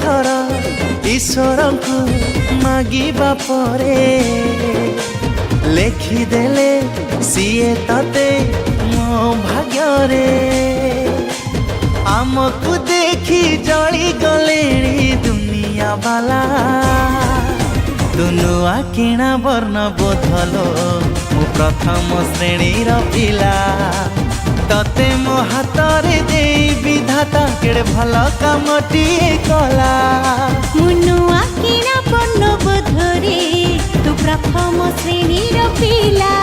थर ईश्वर को मागिबा परे लेखिदेले सीए तते मो भाग्य रे आमको देखी जली गले दुनिया बाला दुनुआ किणा वर्ण बोधलो मु प्रथम श्रेणी पिला तते मो हातरे दे विधाता केड़े भल कामटी कला मुनुआ किणा वर्ण बोधरे तू प्रथम श्रेणी पिला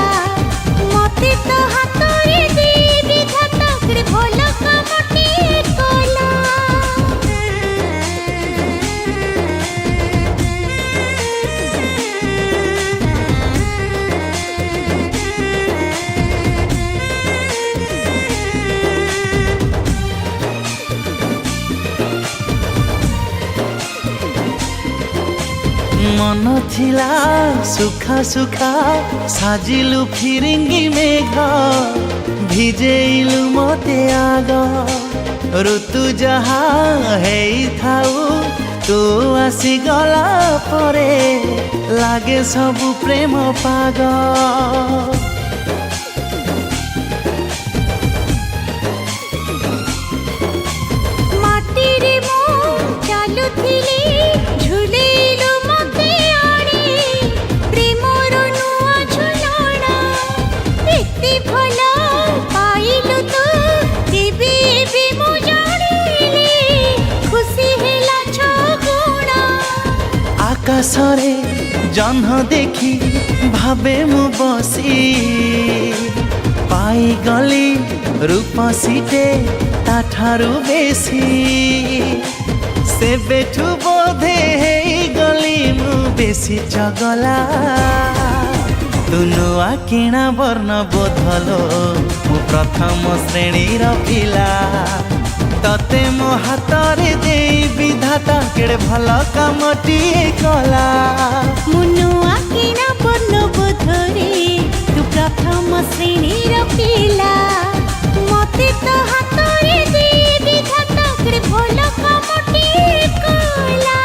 मते तो हातरे दे विधाता केड़े भल कामटी कला मन थिला सुखा सुखा साजिलु फिरिंगी मेघ भिजेलु मते आग ऋतु जहा हेई थाउ तू आसी गला परे लागे सबु प्रेम पाग माटीरे मो चालुथिली झुलेलु मते आड़ी प्रेमर नुआ झुलना एते भलो पाइलु तू केबे एबे मो जानिली खुशी हेला छगुणा आकाशरे जह्न देखी भावे मु बसी पाई गली रूपसीटे ताठारु बेसी से बेठु बोधे गली मु बेसी चगला दुनुआ किणा वर्ण बोधलो मु प्रथम श्रेणी पिला तते मो हातरे दे विधाता केड़े भल कामटी कला मुनुआ किणा वर्ण बोधरे तू प्रथम श्रेणी पिला मते तो हातरे दे विधाता केड़े भल कामटी कला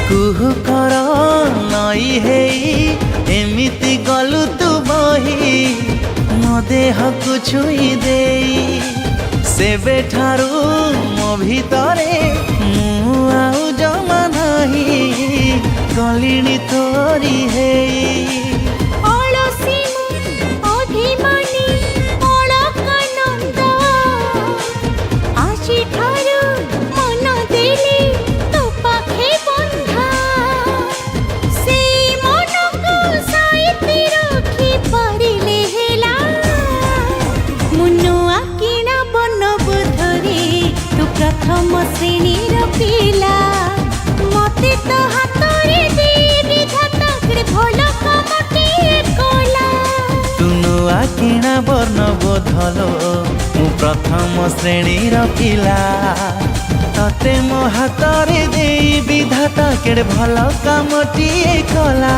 कुहुकर नई हेई एमिति गलु तू बही मो देह को छुई देई से बेठारू मो भितरे मु आउ जमा नहीं गलिणी तोरी हेई प्रथम श्रेणी पिला मते तो हातरे दे विधाता केड़े भल कामटी कला दुनुआ किणा वर्ण बोधलो मु प्रथम श्रेणी पिला तते मो हातरे दे विधाता केड़े भल कामटी कला।